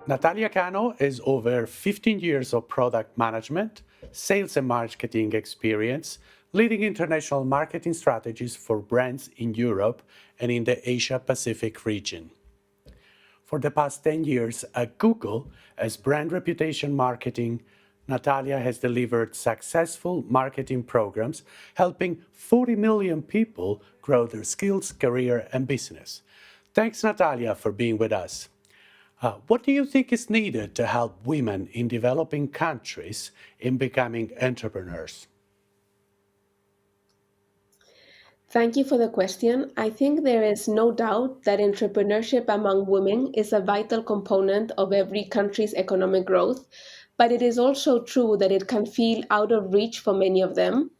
Natalia Cano has over 15 years of product management, sales and marketing experience, leading international marketing strategies for brands in Europe and in the Asia Pacific region. For the past 10 years at Google as brand reputation marketing, Natalia has delivered successful marketing programs helping 40 million people grow their skills, career, and business. Thanks, Natalia, for being with us. What do you think is needed to help women in developing countries in becoming entrepreneurs? Thank you for the question. I think there is no doubt that entrepreneurship among women is a vital component of every country's economic growth, but it is also true that it can feel out of reach for many of them.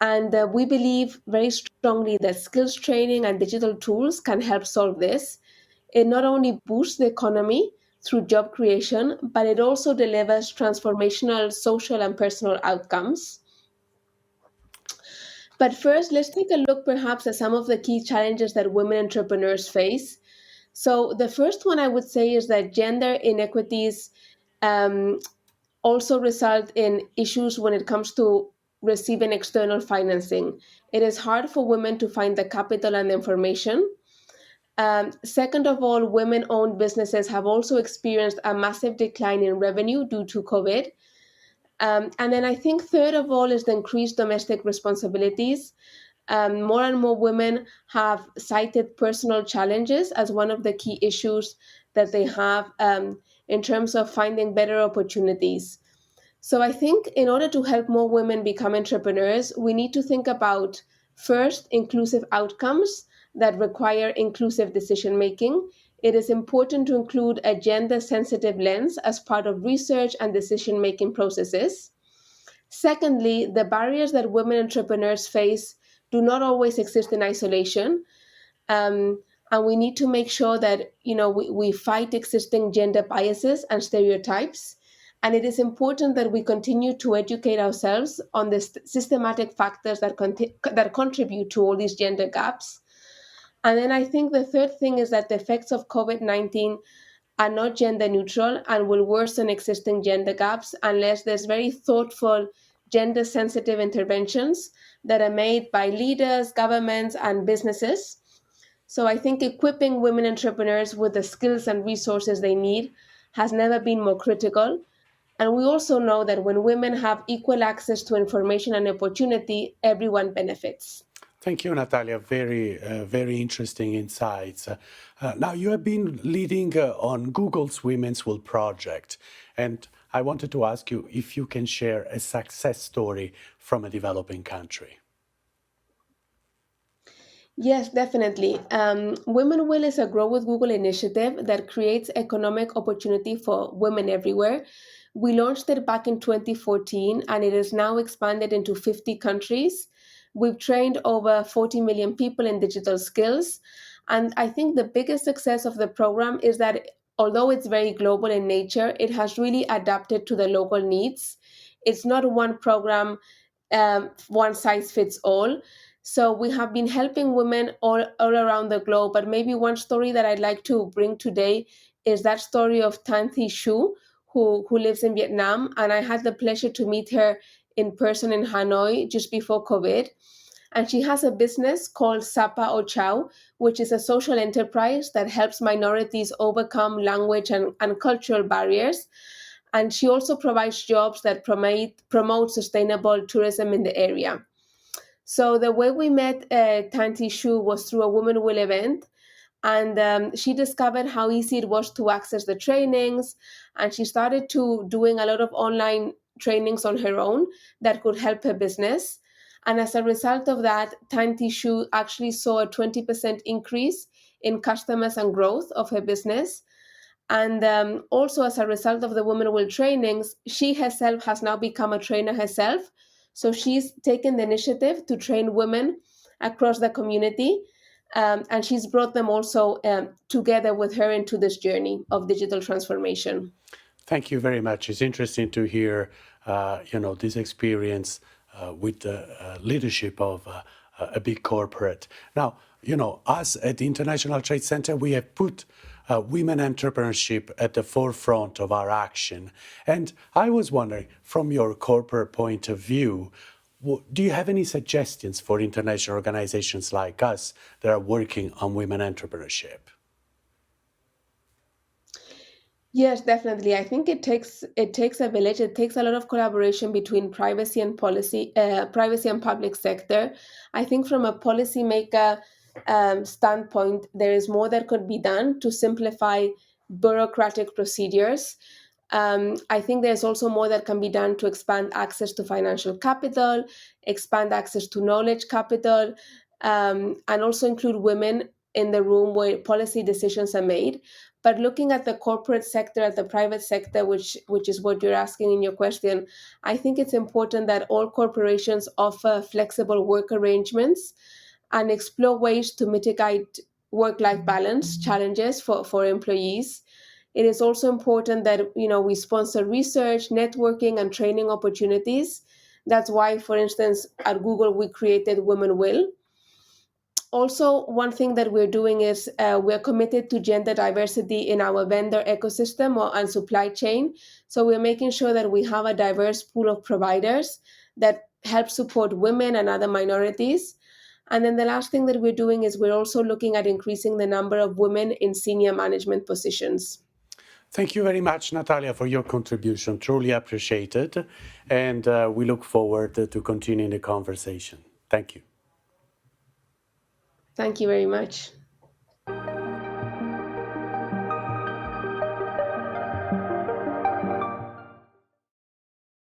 And we believe very strongly that skills training and digital tools can help solve this. It not only boosts the economy through job creation, but it also delivers transformational social and personal outcomes. But first, let's take a look perhaps at some of the key challenges that women entrepreneurs face. So, the first one I would say is that gender inequities um, also result in issues when it comes to receiving external financing. It is hard for women to find the capital and the information. Second of all, women owned businesses have also experienced a massive decline in revenue due to COVID. And then I think third of all is the increased domestic responsibilities. More and more women have cited personal challenges as one of the key issues that they have in terms of finding better opportunities. So I think in order to help more women become entrepreneurs, we need to think about first inclusive outcomes that require inclusive decision making. It is important to include a gender sensitive lens as part of research and decision making processes. Secondly, the barriers that women entrepreneurs face do not always exist in isolation. And we need to make sure that we fight existing gender biases and stereotypes. And it is important that we continue to educate ourselves on the systematic factors that contribute to all these gender gaps. And then I think the third thing is that the effects of COVID-19 are not gender neutral and will worsen existing gender gaps unless there's very thoughtful, gender sensitive interventions that are made by leaders, governments, and businesses. So I think equipping women entrepreneurs with the skills and resources they need has never been more critical. And we also know that when women have equal access to information and opportunity, everyone benefits. Thank you, Natalia. Very interesting insights. Now, you have been leading on Google's Women's Will project, and I wanted to ask you if you can share a success story from a developing country. Yes, definitely. Women Will is a Grow with Google initiative that creates economic opportunity for women everywhere. We launched it back in 2014 and it is now expanded into 50 countries. We've trained over 40 million people in digital skills. And I think the biggest success of the program is that although it's very global in nature, it has really adapted to the local needs. It's not one program, one size fits all. So we have been helping women all around the globe. But maybe one story that I'd like to bring today is that story of Tan Thi Shu, who lives in Vietnam. And I had the pleasure to meet her in person in Hanoi just before COVID. And she has a business called Sapa or Chow, which is a social enterprise that helps minorities overcome language and cultural barriers. And she also provides jobs that promote sustainable tourism in the area. So the way we met Tanti Shu was through a Woman Will event. And she discovered how easy it was to access the trainings. And she started to doing a lot of online trainings on her own that could help her business. And as a result of that, Tanti Shu actually saw a 20% increase in customers and growth of her business. And also, as a result of the Women Will trainings, she herself has now become a trainer herself. So she's taken the initiative to train women across the community. And she's brought them also together with her into this journey of digital transformation. Thank you very much. It's interesting to hear, this experience with the leadership of a big corporate. Now, us at the International Trade Center, we have put women entrepreneurship at the forefront of our action. And I was wondering, from your corporate point of view, do you have any suggestions for international organizations like us that are working on women entrepreneurship? Yes, definitely. I think it takes a village. It takes a lot of collaboration between privacy and public sector. I think from a policymaker standpoint, there is more that could be done to simplify bureaucratic procedures. I think there's also more that can be done to expand access to financial capital, expand access to knowledge capital, and also include women in the room where policy decisions are made. But looking at the corporate sector, at the private sector, which is what you're asking in your question, I think it's important that all corporations offer flexible work arrangements and explore ways to mitigate work-life balance challenges for employees. It is also important that we sponsor research, networking, and training opportunities. That's why, for instance, at Google we created Women Will. Also, one thing that we're doing is we're committed to gender diversity in our vendor ecosystem and supply chain. So we're making sure that we have a diverse pool of providers that help support women and other minorities. And then the last thing that we're doing is we're also looking at increasing the number of women in senior management positions. Thank you very much, Natalia, for your contribution. Truly appreciated. And we look forward to continuing the conversation. Thank you. Thank you very much.